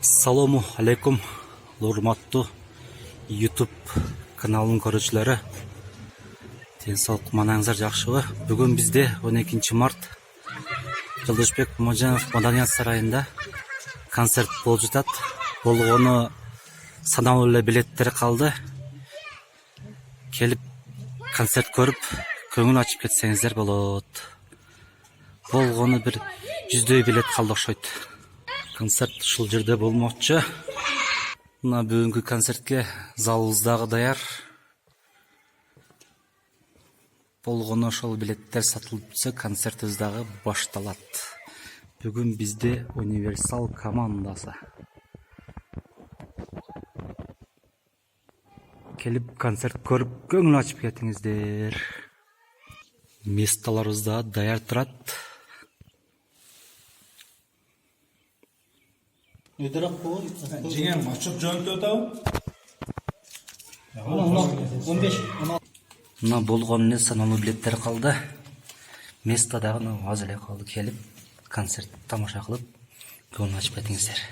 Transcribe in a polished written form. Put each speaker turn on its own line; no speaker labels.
Assalamu алейкум, урматтуу YouTube каналынын көрүүчүлөрү. Денсаулык маанаңыздар жакшыбы? Бүгүн бизде 12 март Жылдышбек Момажанов Маданият сарайында концерт болуп жатат. Болгону саналуу эле билеттер калды. Келип концерт көрүп, көңүл ачып кетсеңиздер болот. Болгону бир 100дөй билет калды окшойт. Концерт ушул жерде болмокчу. Мына бүгүнкү концертке залыбыз дагы даяр. Болгону ошол билеттер сатылып бүтсө, концертибиз дагы башталат. Бүгүн бизде универсал командасы. Келип концерт көрүп, көңүл ачып кетиңиздер. Месталарыбыз да даяр турат.
Жеген açıp жөнтө атабы?
Мына болгон эле саналуу билеттер калды. Место дагы аз эле калды. Келип концерт тамаша кылып, көңүл ачып кетиңиздер.